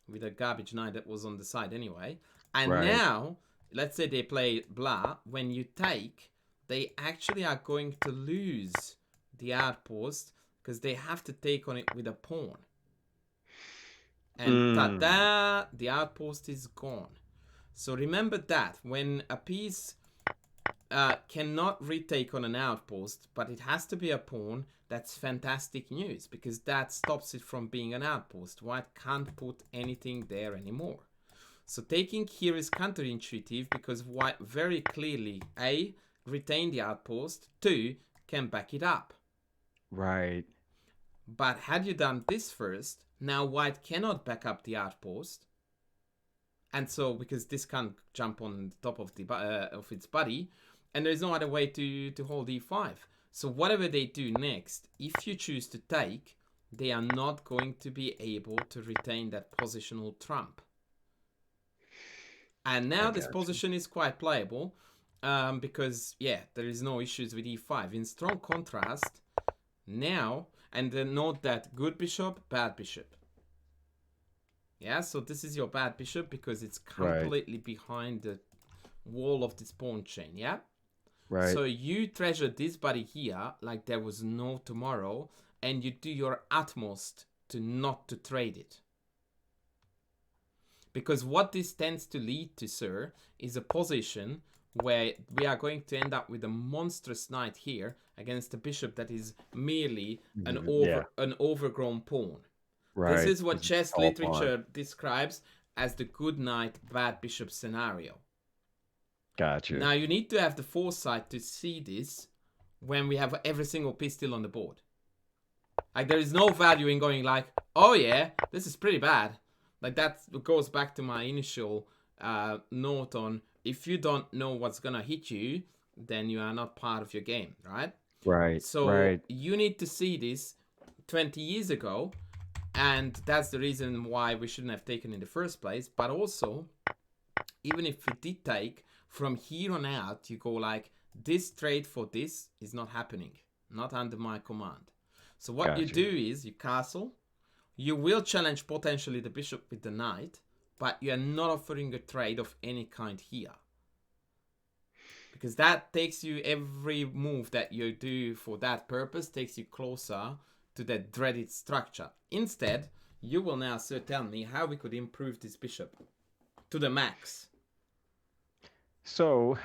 with a garbage knight that was on the side anyway. And now, let's say they play blah. When you take, they actually are going to lose the outpost because they have to take on it with a pawn. And ta-da, the outpost is gone. So remember that when a piece cannot retake on an outpost, but it has to be a pawn, that's fantastic news, because that stops it from being an outpost. White can't put anything there anymore. So taking here is counterintuitive, because white very clearly, A, retain the outpost, 2, can back it up. Right. But had you done this first, now white cannot back up the outpost. And so, because this can't jump on the top of the of its body, and there's no other way to hold e5. So whatever they do next, if you choose to take, they are not going to be able to retain that positional trump. And now this position is quite playable, because, yeah, there is no issues with e5. In strong contrast, now, and then note that good bishop, bad bishop. Yeah, so this is your bad bishop because it's completely behind the wall of this pawn chain, yeah? Right. So you treasure this body here like there was no tomorrow, and you do your utmost to not to trade it. Because what this tends to lead to, sir, is a position where we are going to end up with a monstrous knight here against a bishop that is merely an overgrown pawn. This Right. is what This is chess all pawn. literature describes as the good knight, bad bishop scenario. Gotcha. Now you need to have the foresight to see this when we have every single piece still on the board. Like, there is no value in going like, oh yeah, this is pretty bad. Like, that goes back to my initial note on, if you don't know what's gonna hit you, then you are not part of your game, right? Right. So you need to see this 20 years ago, and that's the reason why we shouldn't have taken in the first place. But also, even if we did take, from here on out, you go like, this trade for this is not happening, not under my command. So what you do is you castle, you will challenge potentially the bishop with the knight, but you are not offering a trade of any kind here. Because that takes you, every move that you do for that purpose takes you closer to that dreaded structure. Instead, you will now tell me how we could improve this bishop to the max. So,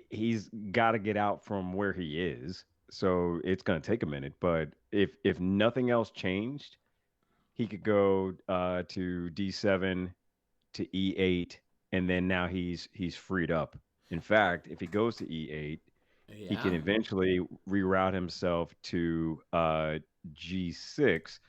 he's got to get out from where he is. So it's going to take a minute, but if nothing else changed, he could go to D7 to E8, and then now he's freed up. In fact, if he goes to E8, he can eventually reroute himself to G6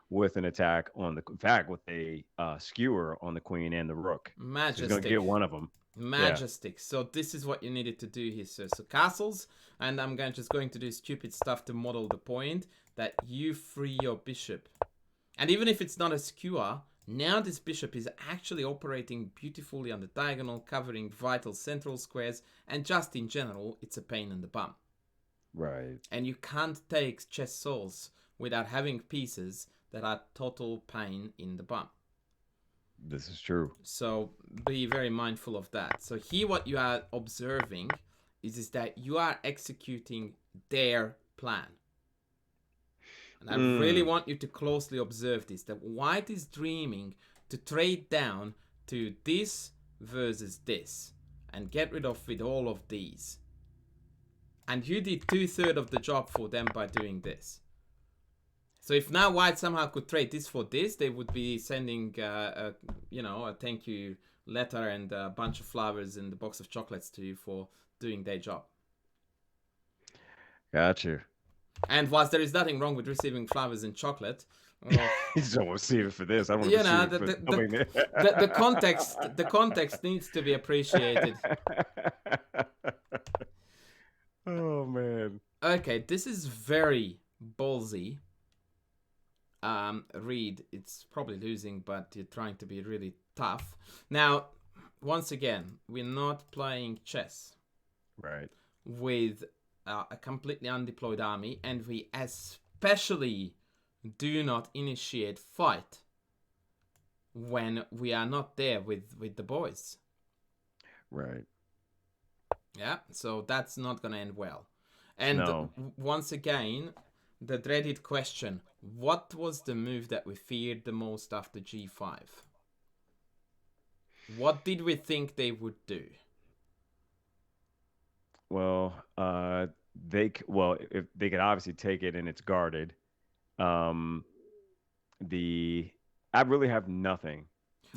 with an attack on the, in fact, with a skewer on the queen and the rook. Majestic. So he's going to get one of them. Majestic. Yeah. So this is what you needed to do here, sir. So castles, and I'm just going to do stupid stuff to model the point that you free your bishop. And even if it's not a skewer, now this bishop is actually operating beautifully on the diagonal, covering vital central squares, and just in general, it's a pain in the bum. Right. And you can't take chess souls without having pieces that are total pain in the bum. This is true. So be very mindful of that. So here what you are observing is that you are executing their plan. And I really want you to closely observe this, that white is dreaming to trade down to this versus this and get rid of with all of these. And you did 2/3 of the job for them by doing this. So if now white somehow could trade this for this, they would be sending, a thank you letter and a bunch of flowers and a box of chocolates to you for doing their job. Gotcha. And whilst there is nothing wrong with receiving flowers and chocolate, he's don't want to see it for this. I want to see it for the context needs to be appreciated. Oh man. Okay, this is very ballsy. Reed, it's probably losing, but you're trying to be really tough. Now, once again, we're not playing chess. Right. With a completely undeployed army, and we especially do not initiate fight when we are not there with the boys. Right. Yeah, so that's not gonna end well. And once again, the dreaded question: what was the move that we feared the most after G5? What did we think they would do? Well, if they could obviously take it and it's guarded. I really have nothing.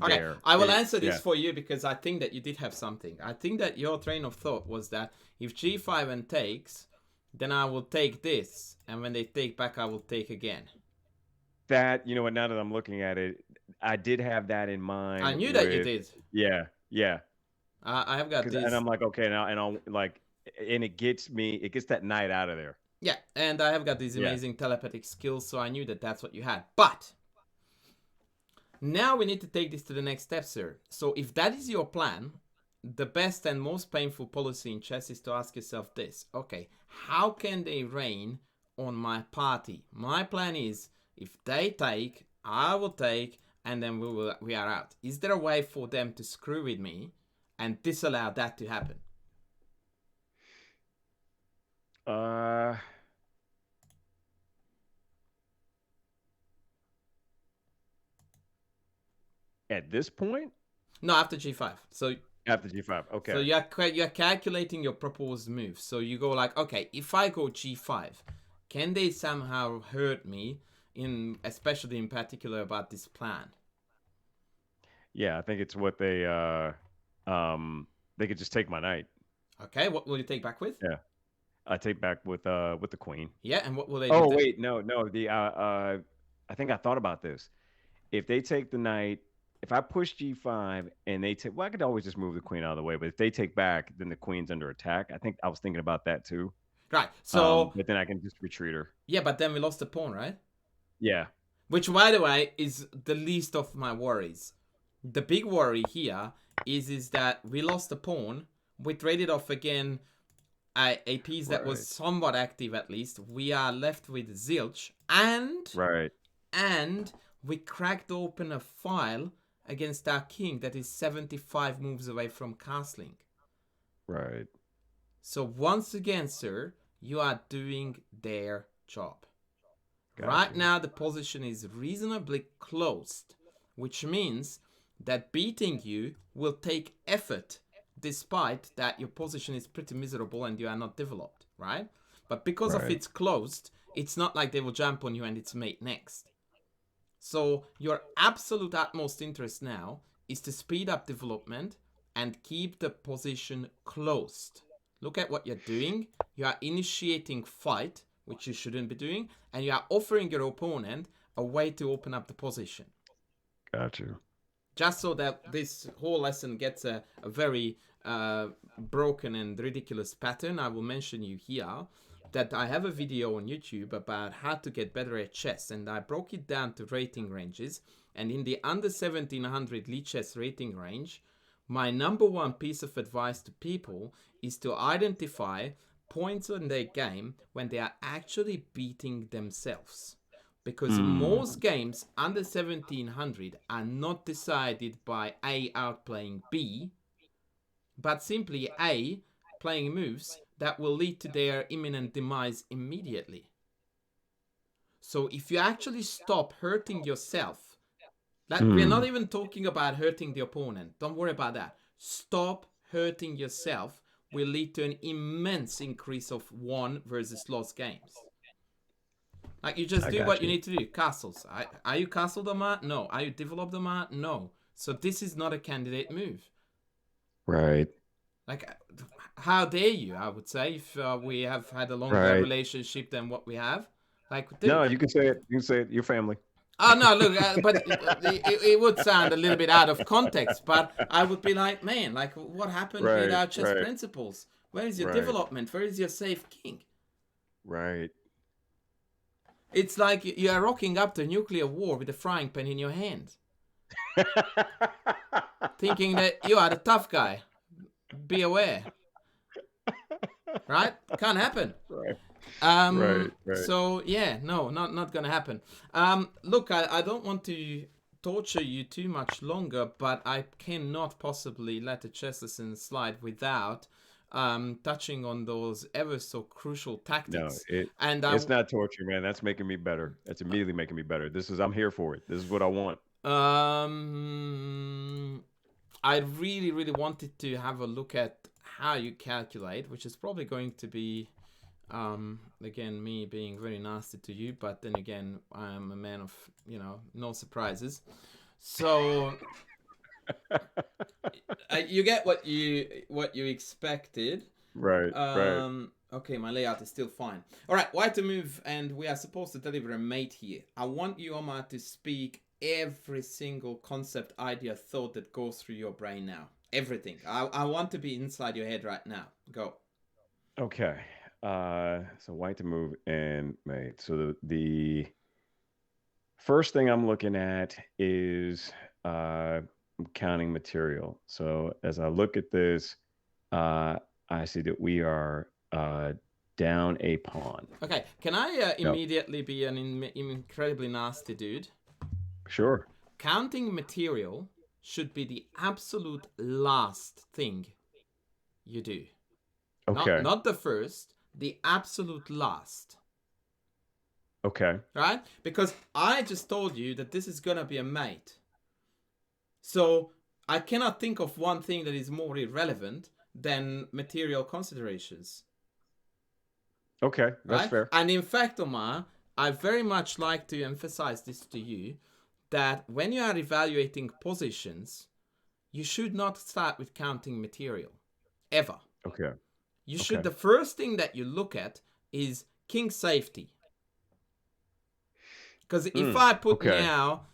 Okay, there. I will answer this for you because I think that you did have something. I think that your train of thought was that if G5 and takes, then I will take this, and when they take back, I will take again. That, you know what, now that I'm looking at it, I did have that in mind. I knew that you did. Yeah. I have got this. And I'm like, okay, now, and I'll like, and it gets that knight out of there. Yeah, and I have got these amazing telepathic skills, so I knew that that's what you had. But now we need to take this to the next step, sir. So if that is your plan, the best and most painful policy in chess is to ask yourself this. Okay, how can they reign on my party? My plan is, if they take, I will take, and then we are out. Is there a way for them to screw with me and disallow that to happen? At this point? No, after G5. So after G5, okay. So you're calculating your proposed move. So you go like, okay, if I go G5, can they somehow hurt me especially in particular about this plan? Yeah, I think it's what they could just take my knight. Okay, what will you take back with? Yeah. I take back with the queen. Yeah, and what will they do Oh then? wait, no, the I think I thought about this. If they take the knight, if I push G5 and they take, well, I could always just move the queen out of the way. But if they take back, then the queen's under attack. I think I was thinking about that too. Right. So But then I can just retreat her. yeah, but then we lost the pawn, right? Yeah. Which, by the way, is the least of my worries. The big worry here is that we lost the pawn. We traded off again a piece that was somewhat active at least. We are left with zilch, and we cracked open a file against our king that is 75 moves away from castling. Right. So once again, sir, you are doing their job. Gotcha. Right now, the position is reasonably closed, which means that beating you will take effort, despite that your position is pretty miserable and you are not developed, right? But because of it's closed, it's not like they will jump on you and it's mate next. So your absolute utmost interest now is to speed up development and keep the position closed. Look at what you're doing. You are initiating fight, which you shouldn't be doing, and you are offering your opponent a way to open up the position. Gotcha. Just so that this whole lesson gets a very broken and ridiculous pattern, I will mention you here that I have a video on YouTube about how to get better at chess, and I broke it down to rating ranges. And in the under 1700 lead chess rating range, my number one piece of advice to people is to identify points in their game when they are actually beating themselves. Because most games under 1700 are not decided by A outplaying B, but simply A playing moves that will lead to their imminent demise immediately. So if you actually stop hurting yourself, we're not even talking about hurting the opponent. Don't worry about that. Stop hurting yourself will lead to an immense increase of won versus lost games. Like, you just do what you need to do. Castles. Are you castled, Omar? No. Are you developed, Omar? No. So this is not a candidate move. Right. Like, how dare you, I would say, if we have had a longer relationship than what we have. Like, dude. No, you can say it. You can say it. Your family. Oh, no, look, but it would sound a little bit out of context, but I would be like, man, like, what happened with our chess principles? Where is your development? Where is your safe king? Right. It's like you are rocking up to nuclear war with a frying pan in your hand. Thinking that you are the tough guy. Be aware. Right? Can't happen. Right. So, yeah, no, not gonna happen. Look, I don't want to torture you too much longer, but I cannot possibly let a chess lesson slide without touching on those ever so crucial tactics. No, it's not torture, man. That's making me better. That's immediately making me better. I'm here for it. This is what I want. I really, really wanted to have a look at how you calculate, which is probably going to be, again, me being very nasty to you, but then again, I'm a man of, no surprises. So you get what you expected. Right. Okay, my layout is still fine. All right, white to move, and we are supposed to deliver a mate here. I want you, Omar, to speak every single concept, idea, thought that goes through your brain now. Everything. I want to be inside your head right now. Go. Okay. So white to move and mate. So the first thing I'm looking at is counting material. So as I look at this, I see that we are down a pawn. Okay. Can I immediately be an incredibly nasty dude? Sure. Counting material should be the absolute last thing you do. Okay. Not the first, the absolute last. Okay. Right? Because I just told you that this is going to be a mate. So I cannot think of one thing that is more irrelevant than material considerations. Okay, that's fair. And in fact, Omar, I very much like to emphasize this to you, that when you are evaluating positions, you should not start with counting material. Ever. Okay. You should, the first thing that you look at is king safety. Because if I put now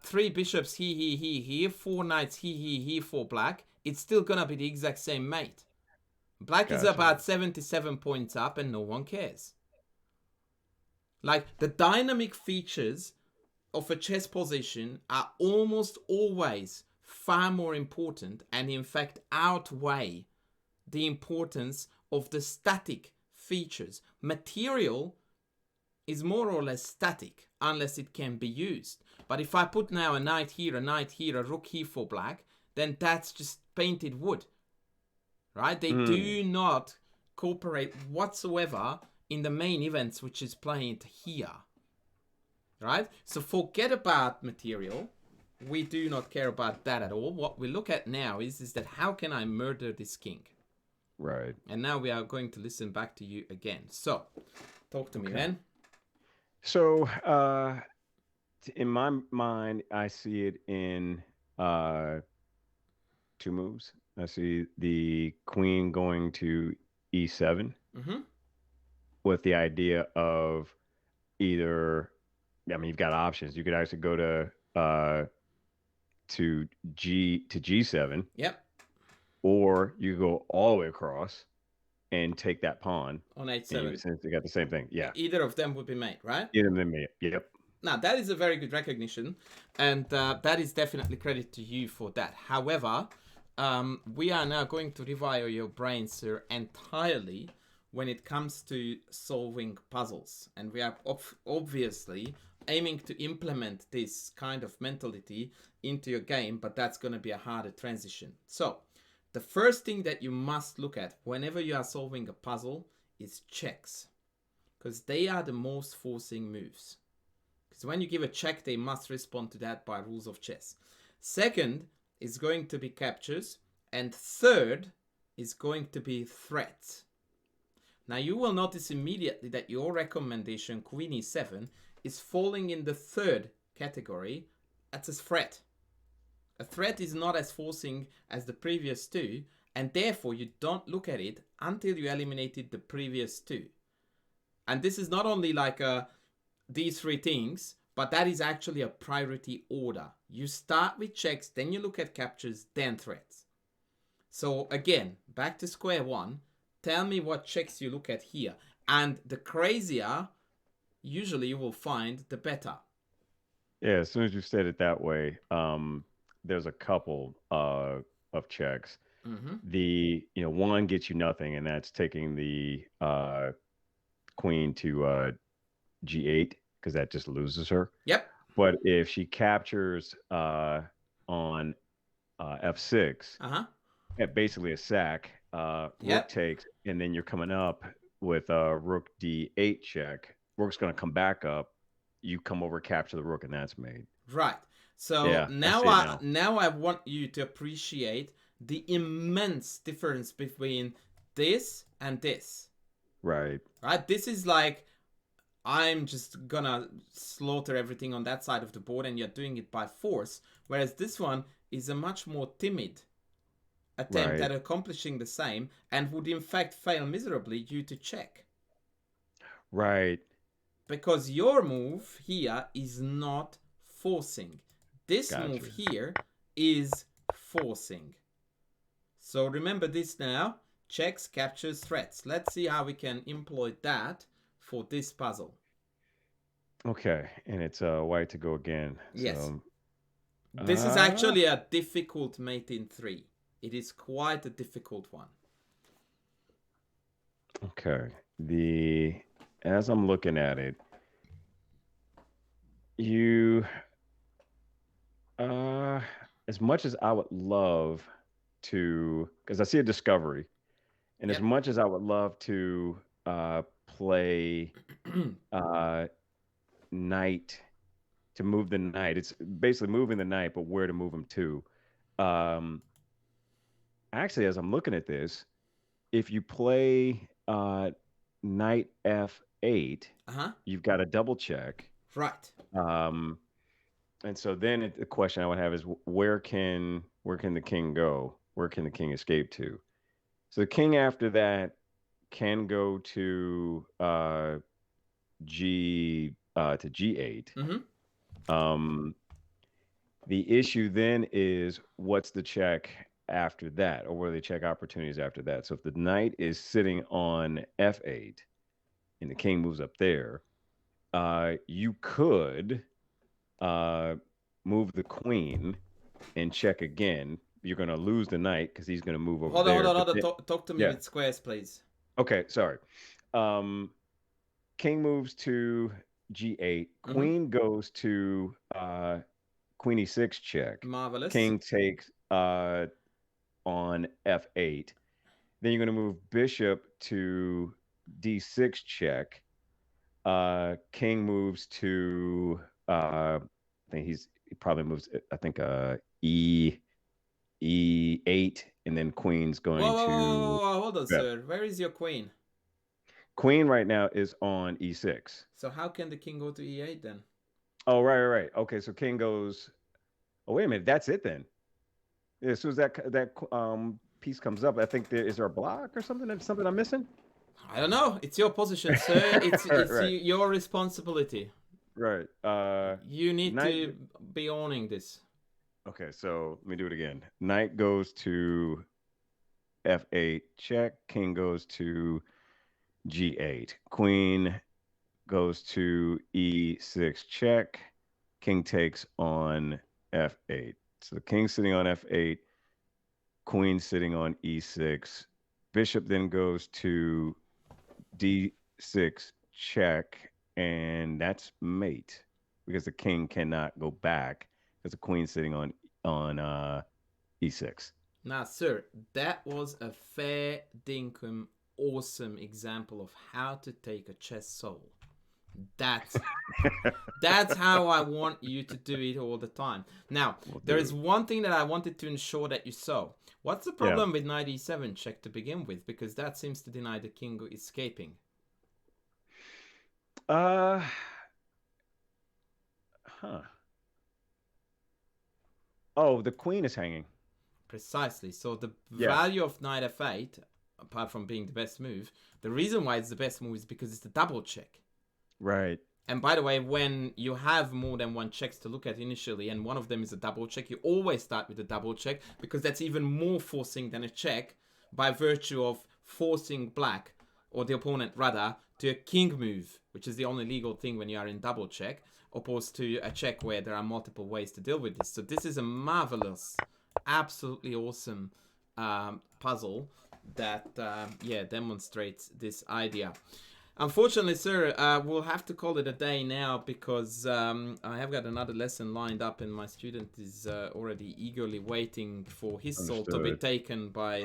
3 bishops here, 4 knights here for black, it's still gonna be the exact same mate. Black is about 77 points up and no one cares. Like, the dynamic features of a chess position are almost always far more important, and in fact outweigh the importance of the static features. Material is more or less static unless it can be used. But if I put now a knight here, a rook here for black, then that's just painted wood. Right? They do not cooperate whatsoever in the main events which is played here. Right? So forget about material. We do not care about that at all. What we look at now is that how can I murder this king? Right. And now we are going to listen back to you again. So, talk to me, man. So, in my mind, I see it in 2 moves. I see the queen going to e7 with the idea of either, I mean, you've got options. You could actually go to g7. Yep. Or you go all the way across and take that pawn on h7. Since they got the same thing. Yeah. Either of them would be made, right? Either of them made. Yep. Now, that is a very good recognition, and that is definitely credit to you for that. However, we are now going to rewire your brain, sir, entirely when it comes to solving puzzles. And we are obviously aiming to implement this kind of mentality into your game, but that's going to be a harder transition. So, the first thing that you must look at whenever you are solving a puzzle is checks, because they are the most forcing moves. Because when you give a check, they must respond to that by rules of chess. Second is going to be captures, and third is going to be threats. Now you will notice immediately that your recommendation, Queen e7, is falling in the third category. That's a threat. A threat is not as forcing as the previous two, and therefore you don't look at it until you eliminated the previous two. And this is not only like these 3 things, but that is actually a priority order. You start with checks, then you look at captures, then threats. So again, back to square one. Tell me what checks you look at here. And the crazier, usually you will find, the better. Yeah, as soon as you said it that way, there's a couple of checks. The one gets you nothing, and that's taking the queen to g8, because that just loses her. Yep. But if she captures on f6, basically a sack, rook takes, and then you're coming up with a rook d8 check. Rook's going to come back up. You come over, capture the rook, and that's made. Right. So yeah, now I want you to appreciate the immense difference between this and this. Right. Right. This is like, I'm just gonna slaughter everything on that side of the board, and you're doing it by force. Whereas this one is a much more timid attempt at accomplishing the same, and would in fact fail miserably due to check. Right. Because your move here is not forcing. This move here is forcing. So remember this now. Checks, captures, threats. Let's see how we can employ that for this puzzle. Okay, and it's white to go again. Yes. So, this is actually a difficult mate in 3. It is quite a difficult one. Okay. As I'm looking at it, as much as I would love to, because I see a discovery, and as much as I would love to play knight, to move the knight, it's basically moving the knight, but where to move him to. Actually, as I'm looking at this, if you play knight f8, F8, you've got a double check. Right. And so then the question I would have is where can the king go? Where can the king escape to? So the king after that can go to G8. The issue then is what's the check after that, or what are the check opportunities after that? So if the knight is sitting on F8 and the king moves up there, you could move the queen and check again. You're going to lose the knight because he's going to move over there. Hold on. Talk to me with squares, please. Okay, sorry. King moves to G8. Queen goes to Queen E6 check. Marvelous. King takes on F8. Then you're going to move bishop to D6 check. King moves to I think he probably moves. I think E8, and then queen's going to. Hold on, sir. Where is your queen? Queen right now is on E6. So how can the king go to E8 then? Oh, right. Okay, so king goes. Oh, wait a minute. That's it then. As soon as that piece comes up, I think is there a block or something? Something I'm missing? I don't know. It's your position, sir. It's your responsibility. Right. You need to be owning this. Okay, so let me do it again. Knight goes to F8 check. King goes to G8. Queen goes to E6 check. King takes on F8. So the king's sitting on F8. Queen sitting on E6. Bishop then goes to D6 check, and that's mate because the king cannot go back because the queen's sitting on E6. Now, sir, that was a fair dinkum awesome example of how to take a chess soul. That's how I want you to do it all the time. Now, there is one thing that I wanted to ensure that you saw. What's the problem with knight e7 check to begin with? Because that seems to deny the king escaping. Oh, the queen is hanging. Precisely. So the value of knight f8, apart from being the best move, the reason why it's the best move is because it's the double check. Right. And by the way, when you have more than one checks to look at initially, and one of them is a double check, you always start with a double check, because that's even more forcing than a check by virtue of forcing black, or the opponent rather, to a king move, which is the only legal thing when you are in double check, opposed to a check where there are multiple ways to deal with this. So this is a marvelous, absolutely awesome puzzle that demonstrates this idea. Unfortunately, sir, we'll have to call it a day now because I have got another lesson lined up and my student is already eagerly waiting for his soul to be taken by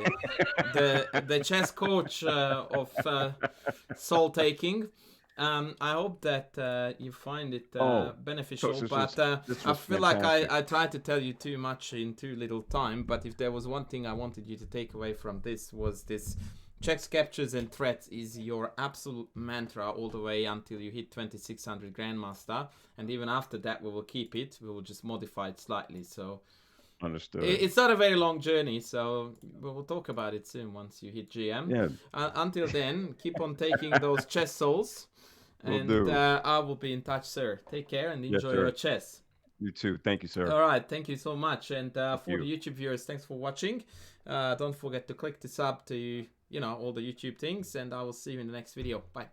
the chess coach of soul taking. I hope that you find it beneficial, but I feel like I tried to tell you too much in too little time. But if there was one thing I wanted you to take away from this was this: checks, captures, and threats is your absolute mantra all the way until you hit 2600 Grandmaster. And even after that, we will keep it. We will just modify it slightly. So, understood. It's not a very long journey. So, we'll talk about it soon once you hit GM. Yeah. Until then, keep on taking those chess souls. And I will be in touch, sir. Take care and enjoy your chess. You too. Thank you, sir. All right. Thank you so much. And for the YouTube viewers, thanks for watching. Don't forget to click the sub to all the YouTube things, and I will see you in the next video. Bye.